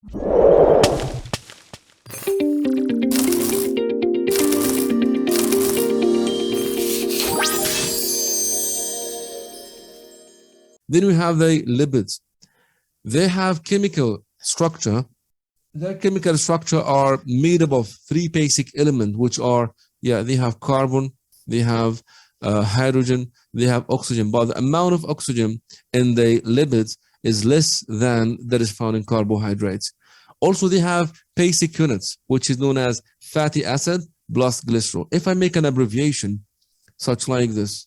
Then we have the lipids. They have chemical structure. Their chemical structure are made up of three basic elements, which are, they have carbon, they have hydrogen, they have oxygen, but the amount of oxygen in the lipids is less than that is found in carbohydrates. Also, they have basic units, which is known as fatty acid plus glycerol. If I make an abbreviation, such like this,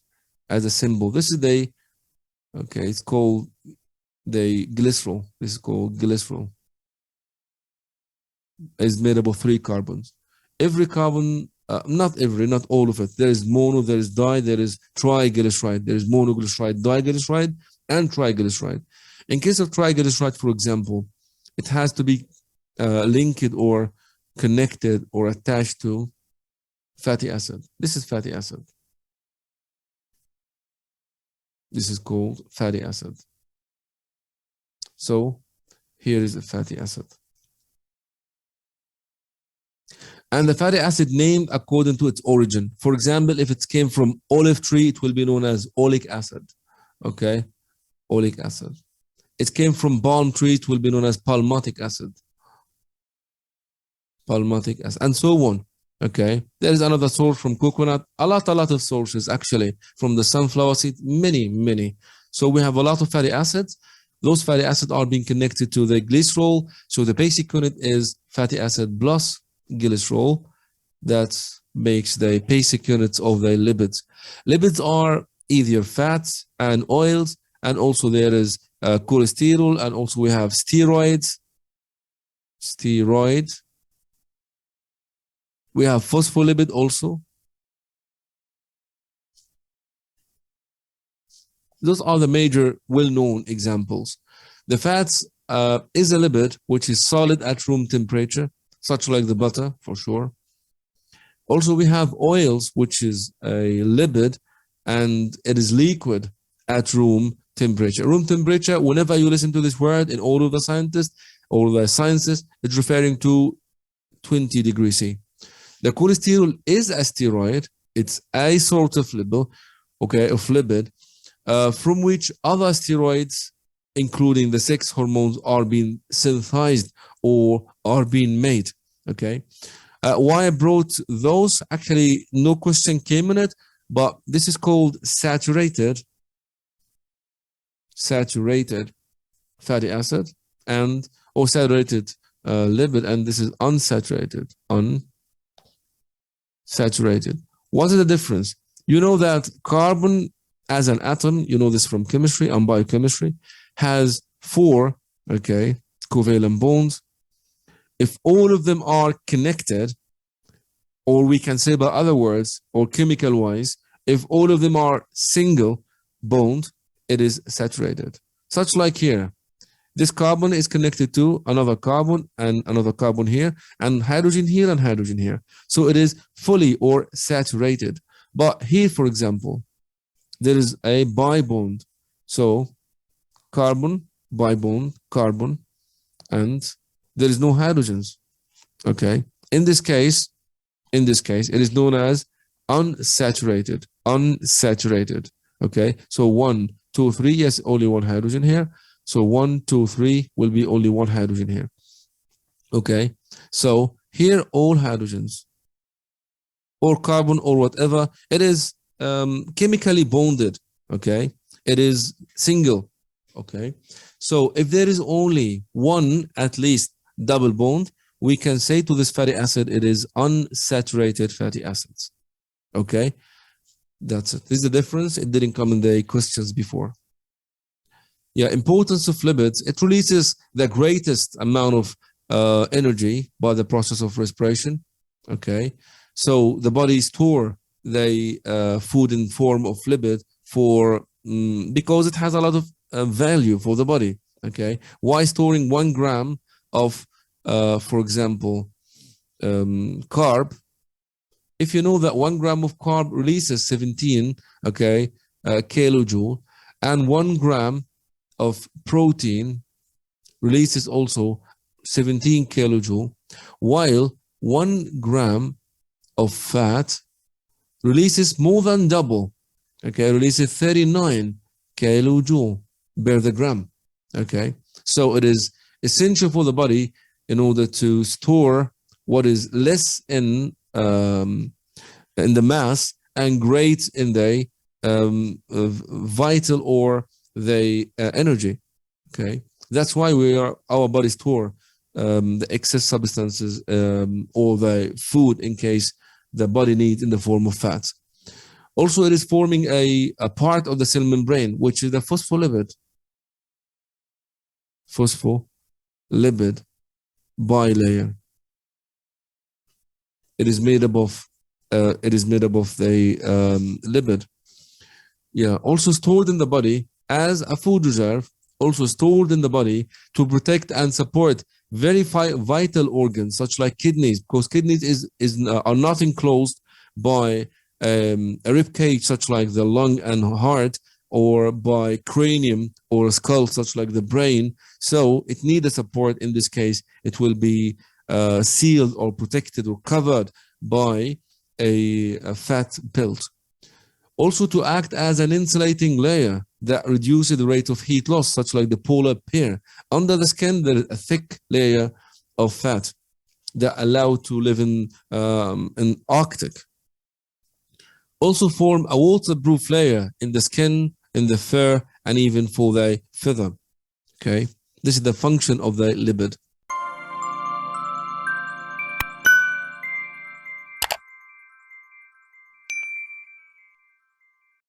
as a symbol, this is the, it's called the glycerol. This is called glycerol. Is made up of 3 carbons. Every carbon, not all of it. There is mono, there is di, there is triglyceride, there is monoglyceride, diglyceride, and triglyceride. In case of triglyceride, for example, it has to be linked or connected or attached to fatty acid. This is fatty acid. This is called fatty acid. So here is a fatty acid. And the fatty acid named according to its origin. For example, if it came from olive tree, it will be known as oleic acid. Okay, oleic acid. It came from palm tree, it will be known as palmatic acid. Palmatic acid, and so on. Okay, there is another source from coconut. A lot of sources actually from the sunflower seed. Many. So we have a lot of fatty acids. Those fatty acids are being connected to the glycerol. So the basic unit is fatty acid plus glycerol. That makes the basic units of the lipids. Lipids are either fats and oils, and also there is cholesterol, and also we have steroids. We have phospholipid also. Those are the major well-known examples. The fats is a lipid which is solid at room temperature, such like the butter, for sure. Also, we have oils, which is a lipid, and it is liquid at room temperature. Room temperature, whenever you listen to this word in all of the scientists or the sciences, it's referring to 20 degrees C. The cholesterol is a steroid. It's a sort of lipid, from which other steroids, including the sex hormones, are being synthesized or are being made. Why I brought those? Actually, no question came in it, but this is called saturated fatty acid or saturated lipid, and this is unsaturated. Unsaturated. What is the difference? You know that carbon as an atom, you know this from chemistry and biochemistry, has 4 covalent bonds. If all of them are connected, or we can say by other words, or chemical wise, if all of them are single bond, it is saturated. Such like here, this carbon is connected to another carbon and another carbon here, and hydrogen here and hydrogen here. So it is fully or saturated. But here, for example, there is a bi-bond. So carbon, bi-bond, carbon, and there is no hydrogens. In this case, it is known as unsaturated. So 1, 2, 3, yes, only 1 hydrogen here. So 1, 2, 3 will be only 1 hydrogen here. So here all hydrogens or carbon or whatever, it is chemically bonded. It is single. So if there is only 1 at least double bond, we can say to this fatty acid it is unsaturated fatty acids. That's it. This is the difference. It didn't come in the questions before. Importance of lipids. It releases the greatest amount of energy by the process of respiration. So the body store the food in form of lipid for because it has a lot of value for the body. Why storing 1 gram of for example carb? If you know that 1 gram of carb releases 17 kilojoule, and 1 gram of protein releases also 17 kilojoule, while 1 gram of fat releases more than double, okay, releases 39 kilojoule per the gram, okay. So it is essential for the body in order to store what is less in the mass and great in the vital or the energy, okay. That's why our body store the excess substances or the food in case the body needs in the form of fat. Also, it is forming a part of the cell membrane, which is the phospholipid bilayer. It is made up of the lipid. Yeah, also stored in the body as a food reserve, also stored in the body to protect and support very vital organs such like kidneys, because kidneys are not enclosed by a rib cage such like the lung and heart, or by cranium or skull such like the brain. So it needs a support. In this case, it will be sealed or protected or covered by a fat pelt. Also to act as an insulating layer that reduces the rate of heat loss, such like the polar bear. Under the skin, there is a thick layer of fat that allow to live in Arctic. Also form a waterproof layer in the skin, in the fur, and even for the feather. Okay, this is the function of the lipid.